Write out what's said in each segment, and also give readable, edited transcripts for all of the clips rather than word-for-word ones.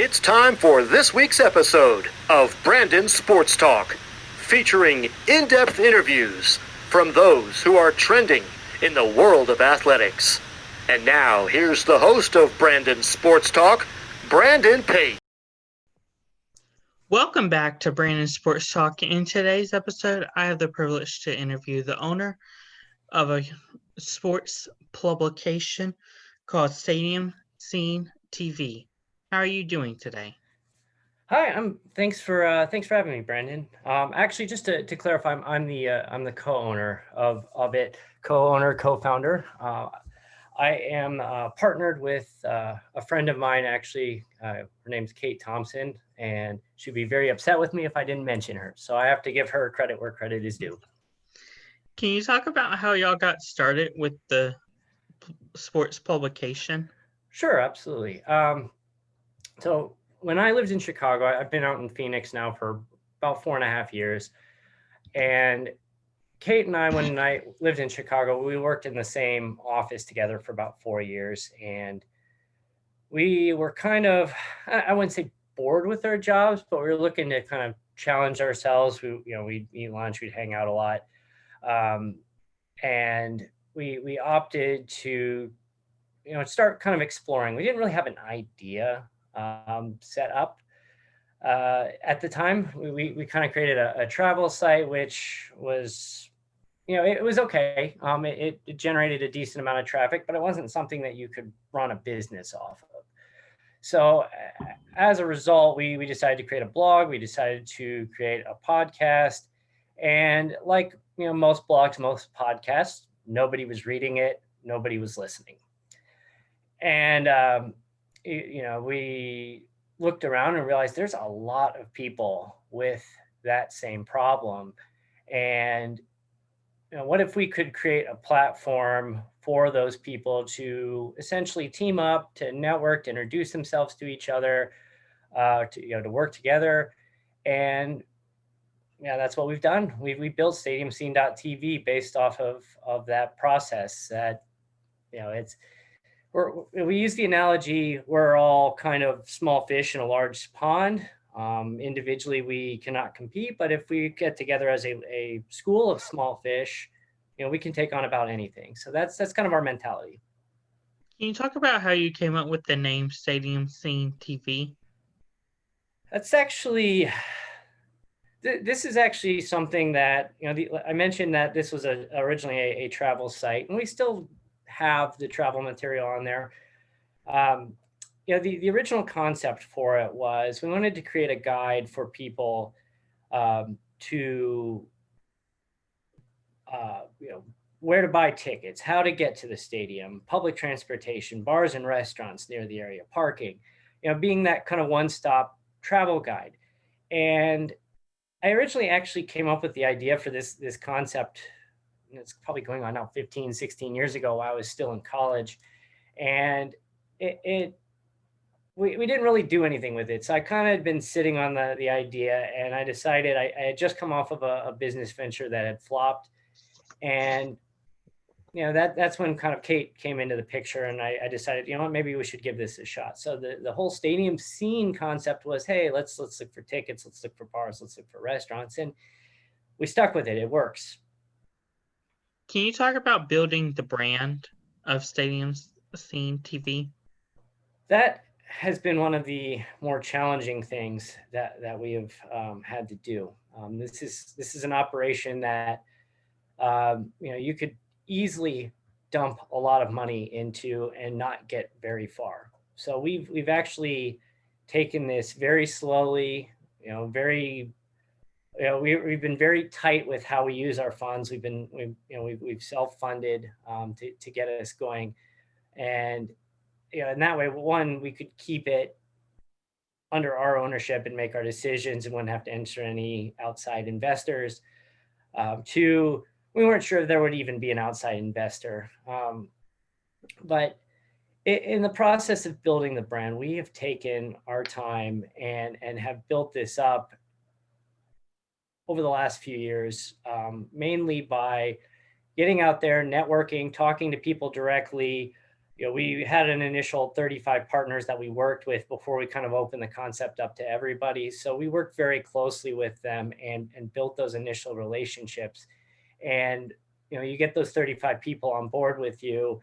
It's time for this week's episode of Brandon Sports Talk, featuring in-depth interviews from those who are trending in the world of athletics. And now, here's the host of Brandon Sports Talk, Brandon Pate. Welcome back to Brandon Sports Talk. In today's episode, I have the privilege to interview the owner of a sports publication called Stadium Scene TV. How are you doing today? Hi, thanks for having me, Brandon. Actually, just to clarify, I'm the co-owner of it, co-founder. I am partnered with a friend of mine. Actually, her name's Kate Thompson, and she'd be very upset with me if I didn't mention her. So I have to give her credit where credit is due. Can you talk about how y'all got started with the sports publication? Sure, absolutely. So when I lived in Chicago, I've been out in Phoenix now for about 4.5 years. And Kate and I, when I lived in Chicago, we worked in the same office together for about 4 years. And we were kind of, I wouldn't say bored with our jobs, but we were looking to kind of challenge ourselves. We'd eat lunch, we'd hang out a lot. And we opted to, start kind of exploring. We didn't really have an idea set up at the time. We kind of created a travel site, which was, it was okay. It generated a decent amount of traffic, but it wasn't something that you could run a business off of. So as a result, we decided to create a blog. We decided to create a podcast. And like, most blogs, most podcasts, nobody was reading it. Nobody was listening. And, we looked around and realized there's a lot of people with that same problem. And what if we could create a platform for those people to essentially team up, to network, to introduce themselves to each other, to work together. And that's what we've done. We built StadiumScene.tv based off of that process. That we use the analogy, we're all kind of small fish in a large pond. Individually, we cannot compete, but if we get together as a school of small fish, we can take on about anything. So that's kind of our mentality. Can you talk about how you came up with the name Stadium Scene TV? That's actually, this is actually something that, I mentioned that this was originally a travel site, and we still have the travel material on there. The original concept for it was we wanted to create a guide for people to where to buy tickets, how to get to the stadium, public transportation, bars and restaurants near the area, parking, being that kind of one-stop travel guide. And I originally actually came up with the idea for this concept. It's probably going on now 15, 16 years ago while I was still in college. And we didn't really do anything with it. So I kind of had been sitting on the idea, and I decided I had just come off of a business venture that had flopped. And, that's when kind of Kate came into the picture, and I decided, maybe we should give this a shot. So the whole stadium scene concept was, hey, let's look for tickets. Let's look for bars. Let's look for restaurants. And we stuck with it. It works. Can you talk about building the brand of Stadium Scene TV? That has been one of the more challenging things that we have had to do. This is an operation that you could easily dump a lot of money into and not get very far. So we've actually taken this very slowly. We've been very tight with how we use our funds. We've self-funded to get us going, and in that way, one, we could keep it under our ownership and make our decisions and wouldn't have to enter any outside investors. Two, we weren't sure if there would even be an outside investor. But in the process of building the brand, we have taken our time and have built this up over the last few years, mainly by getting out there, networking, talking to people directly, we had an initial 35 partners that we worked with before we kind of opened the concept up to everybody. So we worked very closely with them and built those initial relationships. And, you get those 35 people on board with you,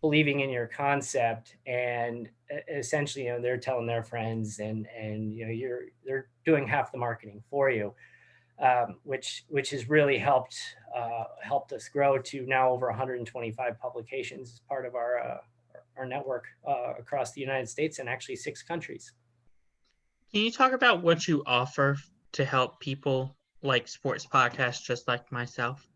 believing in your concept, and essentially, they're telling their friends, and they're doing half the marketing for you, which has really helped us grow to now over 125 publications as part of our network across the United States and actually 6 countries. Can you talk about what you offer to help people like sports podcasts just like myself?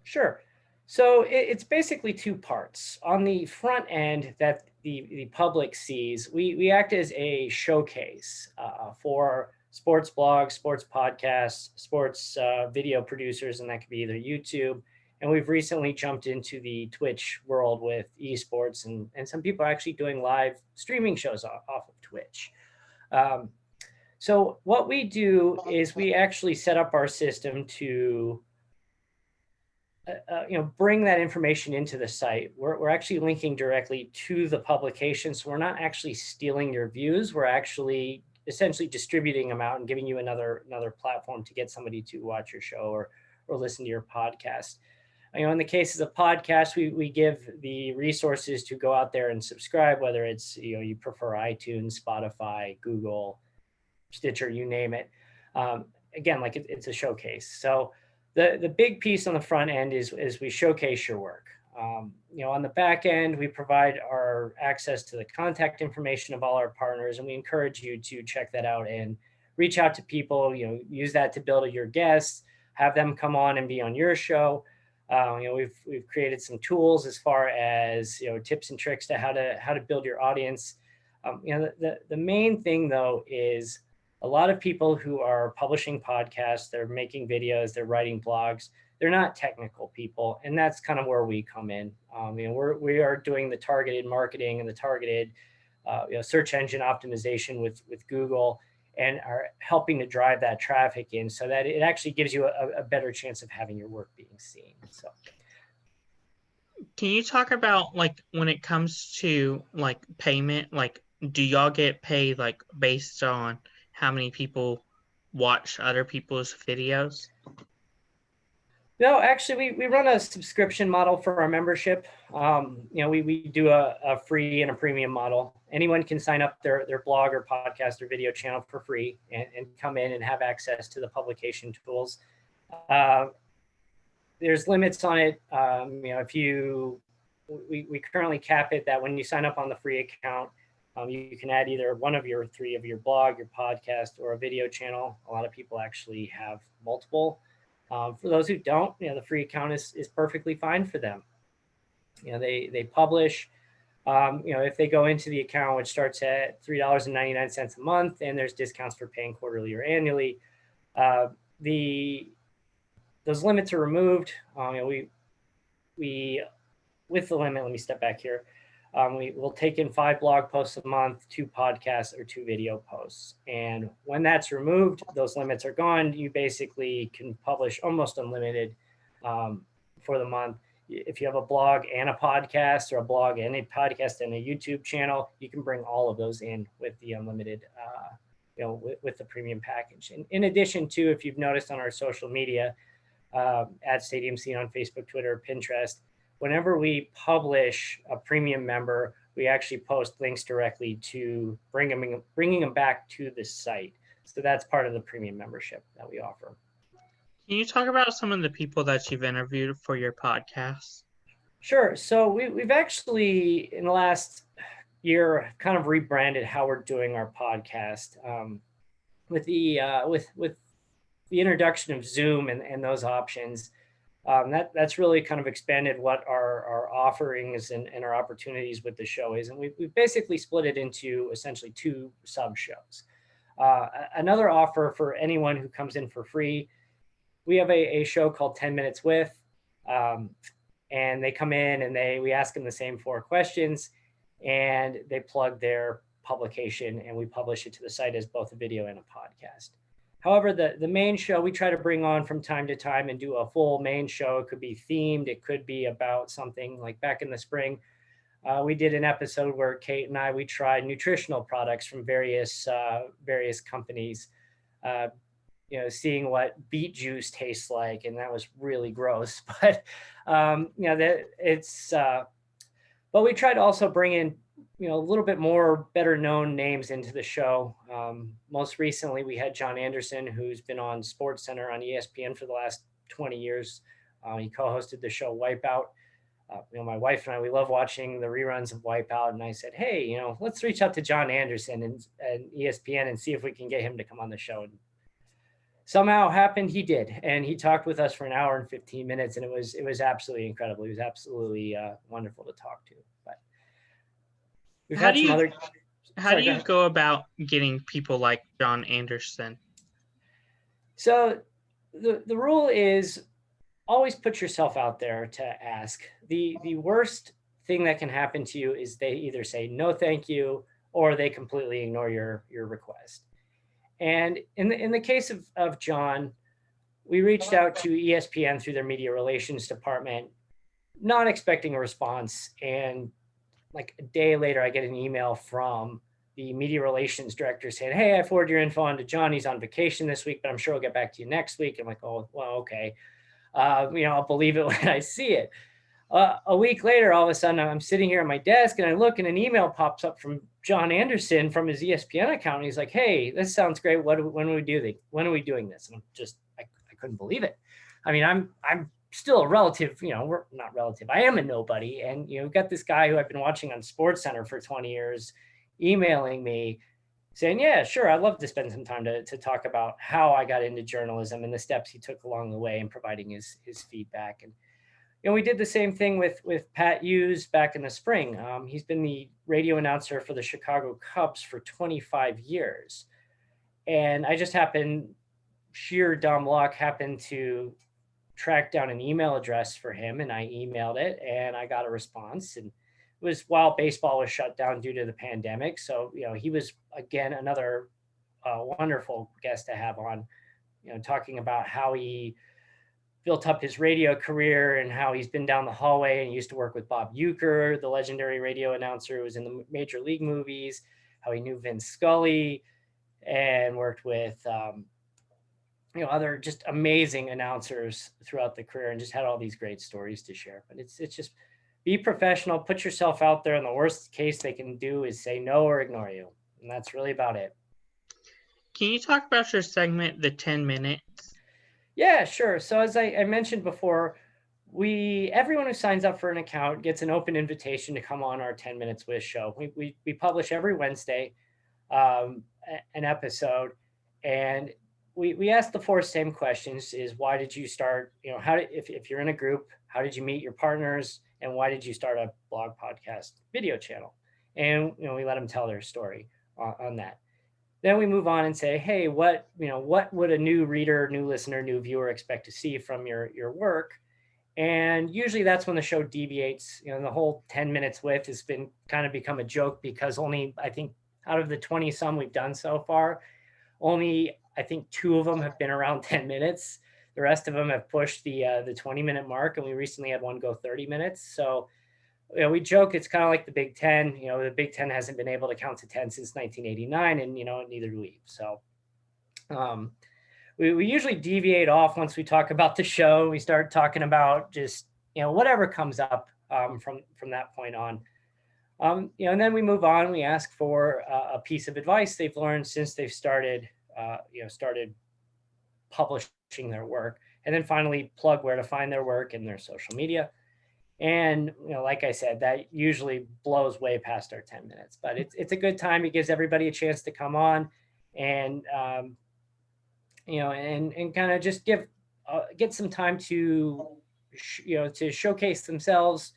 Sure. So it's basically 2 parts. On the front end that the public sees, we act as a showcase for sports blogs, sports podcasts, sports video producers, and that could be either YouTube. And we've recently jumped into the Twitch world with esports, and some people are actually doing live streaming shows off of Twitch. So what we do is we actually set up our system to bring that information into the site. We're actually linking directly to the publication. So we're not actually stealing your views. We're actually essentially distributing them out and giving you another platform to get somebody to watch your show or listen to your podcast. In the cases of podcasts, we give the resources to go out there and subscribe, whether it's, you prefer iTunes, Spotify, Google, Stitcher, you name it. Again, like it's a showcase. So the big piece on the front end is we showcase your work. On the back end, we provide our access to the contact information of all our partners, and we encourage you to check that out and reach out to people. Use that to build your guests, have them come on and be on your show. We've created some tools as far as tips and tricks to how to build your audience. The main thing though is a lot of people who are publishing podcasts, they're making videos, they're writing blogs, they're not technical people. And that's kind of where we come in. We are doing the targeted marketing and the targeted search engine optimization with Google, and are helping to drive that traffic in so that it actually gives you a better chance of having your work being seen. So can you talk about like when it comes to like payment, like do y'all get paid like based on how many people watch other people's videos? No, actually, we run a subscription model for our membership. We do a free and a premium model. Anyone can sign up their blog or podcast or video channel for free and come in and have access to the publication tools. There's limits on it. We currently cap it that when you sign up on the free account, you can add either one of your 3 of your blog, your podcast, or a video channel. A lot of people actually have multiple. For those who don't, the free account is perfectly fine for them. They publish. If they go into the account, which starts at $3.99 a month, and there's discounts for paying quarterly or annually, those limits are removed. We with the limit, let me step back here. We will take in 5 blog posts a month, 2 podcasts, or 2 video posts. And when that's removed, those limits are gone. You basically can publish almost unlimited for the month. If you have a blog and a podcast, or a blog and a podcast and a YouTube channel, you can bring all of those in with the unlimited, with the premium package. And in addition to, if you've noticed on our social media, at Stadium Scene on Facebook, Twitter, Pinterest, whenever we publish a premium member, we actually post links directly to bringing them back to the site. So that's part of the premium membership that we offer. Can you talk about some of the people that you've interviewed for your podcast? Sure. So we've actually, in the last year, kind of rebranded how we're doing our podcast. With the introduction of Zoom and those options, that's really kind of expanded what our offerings and our opportunities with the show is. And we've basically split it into essentially 2 sub shows. Another offer for anyone who comes in for free, we have a show called 10 Minutes With, and they come in and we ask them the same 4 questions, and they plug their publication, and we publish it to the site as both a video and a podcast. However, the main show we try to bring on from time to time and do a full main show. It could be themed. It could be about something like back in the spring. we did an episode where Kate and we tried nutritional products from various companies, seeing what beet juice tastes like, and that was really gross. But but we tried to also bring in a little bit more better known names into the show. Most recently, we had John Anderson, who's been on SportsCenter on ESPN for the last 20 years. He co-hosted the show Wipeout. My wife and I, we love watching the reruns of Wipeout. And I said, hey, let's reach out to John Anderson and ESPN and see if we can get him to come on the show. And somehow happened, he did. And he talked with us for an hour and 15 minutes. And it was absolutely incredible. He was absolutely wonderful to talk to. But we've had some other... How do you go about getting people like John Anderson? So the rule is always put yourself out there to ask. The worst thing that can happen to you is they either say no thank you or they completely ignore your request. And in the case of John, we reached out to ESPN through their media relations department, not expecting a response. And like a day later, I get an email from the media relations director saying, hey, I forwarded your info on to John. He's on vacation this week, but I'm sure he'll get back to you next week. I'm like, oh, well, okay. I'll believe it when I see it. A week later, all of a sudden, I'm sitting here at my desk and I look and an email pops up from John Anderson from his ESPN account. And he's like, hey, this sounds great. When are we doing this? And I couldn't believe it. I mean, I'm still a relative, we're not relative. I am a nobody. And, we've got this guy who I've been watching on SportsCenter for 20 years, emailing me saying, yeah, sure, I'd love to spend some time to talk about how I got into journalism and the steps he took along the way and providing his feedback. And, we did the same thing with Pat Hughes back in the spring. He's been the radio announcer for the Chicago Cubs for 25 years. And I just sheer dumb luck, happened to track down an email address for him, and I emailed it and I got a response. And it was while baseball was shut down due to the pandemic. So, he was, again, another wonderful guest to have on, talking about how he built up his radio career and how he's been down the hallway and used to work with Bob Uecker, the legendary radio announcer who was in the Major League movies, how he knew Vince Scully and worked with, other just amazing announcers throughout the career and just had all these great stories to share. But it's just be professional, put yourself out there. And the worst case they can do is say no or ignore you. And that's really about it. Can you talk about your segment, the 10 minutes? Yeah, sure. So as I mentioned before, everyone who signs up for an account gets an open invitation to come on our 10 Minutes With show. We publish every Wednesday an episode, and we ask the four same questions: is why did you start? If you're in a group, how did you meet your partners, and why did you start a blog, podcast, video channel? And we let them tell their story on that. Then we move on and say, hey, what would a new reader, new listener, new viewer expect to see from your work? And usually that's when the show deviates. The whole 10 Minutes With has been kind of become a joke because only, I think, out of the 20 some we've done so far, only I think 2 of them have been around 10 minutes. The rest of them have pushed the 20-minute mark, and we recently had one go 30 minutes. So we joke it's kind of like the Big Ten. The Big Ten hasn't been able to count to 10 since 1989, and neither do we. So we usually deviate off once we talk about the show. We start talking about just whatever comes up from that point on. And then we move on. We ask for a piece of advice they've learned since they've started publishing their work, and then finally plug where to find their work in their social media. And, like I said, that usually blows way past our 10 minutes, but it's a good time. It gives everybody a chance to come on and, and kind of just get some time to, to showcase themselves,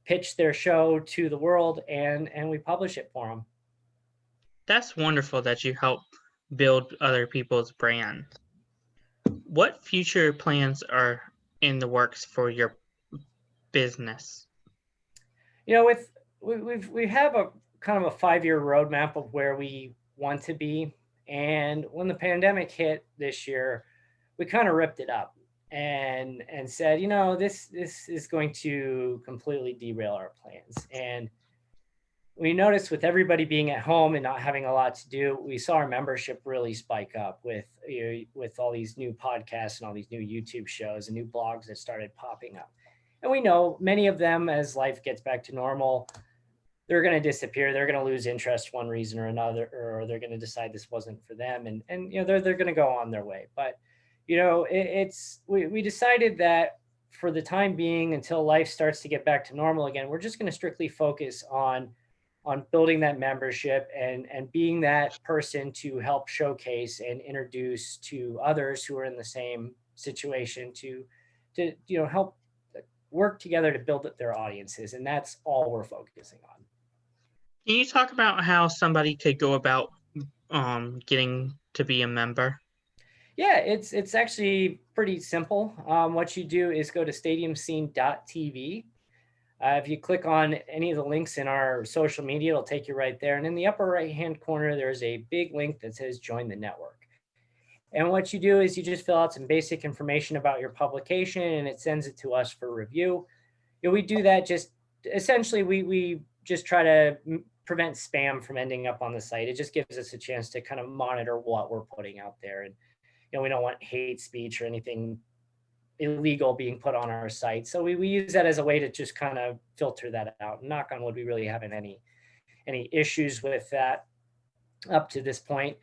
pitch their show to the world, and we publish it for them. That's wonderful that you help build other people's brands. What future plans are in the works for your business? We have a kind of a 5-year roadmap of where we want to be, and when the pandemic hit this year, we kind of ripped it up and said, this is going to completely derail our plans. And we noticed with everybody being at home and not having a lot to do, we saw our membership really spike up with with all these new podcasts and all these new YouTube shows and new blogs that started popping up. And we know many of them, as life gets back to normal, they're going to disappear. They're going to lose interest one reason or another, or they're going to decide this wasn't for them, and they're going to go on their way. But we decided that for the time being, until life starts to get back to normal again, we're just going to strictly focus on building that membership and being that person to help showcase and introduce to others who are in the same situation to help work together to build up their audiences. And that's all we're focusing on. Can you talk about how somebody could go about getting to be a member? Yeah, it's actually pretty simple. What you do is go to stadiumscene.tv. If you click on any of the links in our social media, it'll take you right there. And in the upper right-hand corner, there's a big link that says Join the Network. And what you do is you just fill out some basic information about your publication, and it sends it to us for review. We do that just essentially, we just try to prevent spam from ending up on the site. It just gives us a chance to kind of monitor what we're putting out there. And we don't want hate speech or anything illegal being put on our site. So we use that as a way to just kind of filter that out. Knock on wood, we really haven't any issues with that up to this point.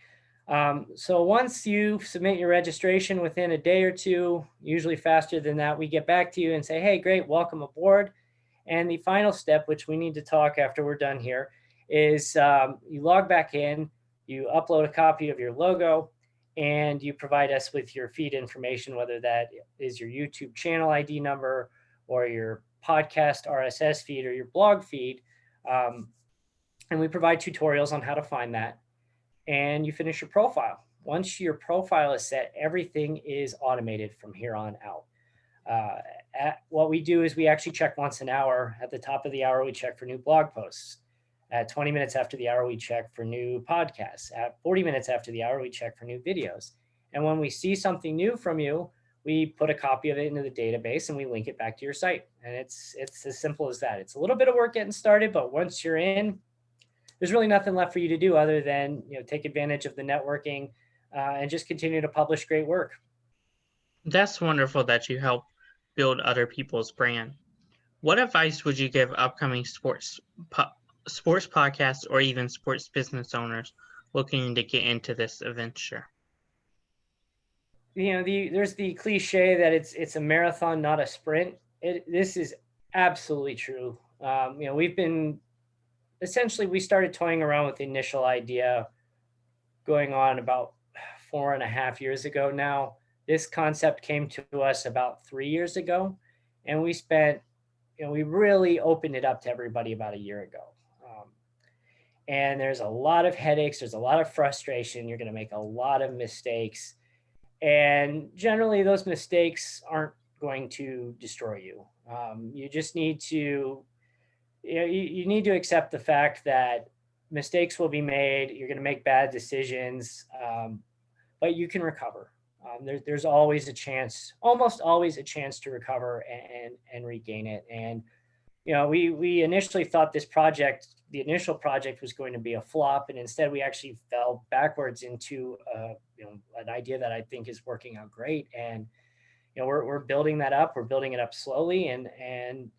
So once you submit your registration, within a day or two, usually faster than that, we get back to you and say, hey, great, welcome aboard. And the final step, which we need to talk after we're done here, is you log back in, you upload a copy of your logo, and you provide us with your feed information, whether that is your YouTube channel ID number or your podcast RSS feed or your blog feed. And we provide tutorials on how to find that. And you finish your profile. Once your profile is set, everything is automated from here on out. What we do is we actually check once an hour. At the top of the hour, we check for new blog posts. At 20 minutes after the hour, we check for new podcasts. At 40 minutes after the hour, we check for new videos. And when we see something new from you, we put a copy of it into the database and we link it back to your site. And it's as simple as that. It's a little bit of work getting started, but once you're in, there's really nothing left for you to do other than take advantage of the networking and just continue to publish great work. That's wonderful that you help build other people's brand. What advice would you give upcoming sports podcasts or even sports business owners looking to get into this adventure? There's the cliche that it's a marathon, not a sprint. This is absolutely true. We started toying around with the initial idea going on about 4.5 years ago now. This concept came to us about 3 years ago, and we really opened it up to everybody about a year ago. And there's a lot of headaches. There's a lot of frustration. You're going to make a lot of mistakes. And generally, those mistakes aren't going to destroy you. You just need to, you need to accept the fact that mistakes will be made. You're going to make bad decisions, but you can recover. There's always a chance, almost always a chance to recover and regain it. And we initially thought the initial project was going to be a flop, and instead we actually fell backwards into an idea that I think is working out great. And we're building that up. We're building it up slowly, and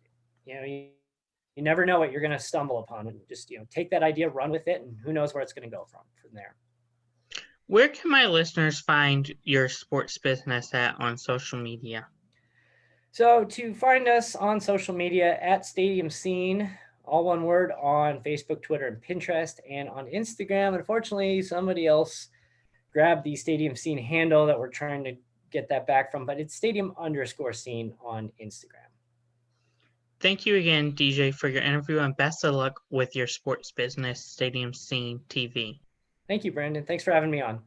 you never know what you're going to stumble upon. And just take that idea, run with it, and who knows where it's going to go from there. Where can my listeners find your sports business on social media? So to find us on social media, at Stadium Scene, all one word, on Facebook, Twitter, and Pinterest, and on Instagram. Unfortunately, somebody else grabbed the Stadium Scene handle that we're trying to get that back from, but it's Stadium_Scene on Instagram. Thank you again, DJ, for your interview, and best of luck with your sports business, Stadium Scene TV. Thank you, Brandon. Thanks for having me on.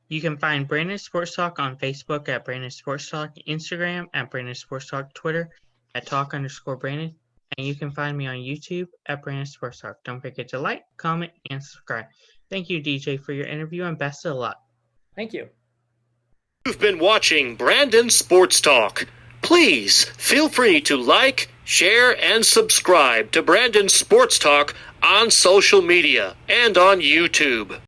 You can find Brandon Sports Talk on Facebook at Brandon Sports Talk, Instagram at Brandon Sports Talk, Twitter at Talk_Brandon, and you can find me on YouTube at Brandon Sports Talk. Don't forget to like, comment, and subscribe. Thank you, DJ, for your interview, and best of luck. Thank you. You've been watching Brandon Sports Talk. Please feel free to like, share, and subscribe to Brandon Sports Talk on social media, and on YouTube.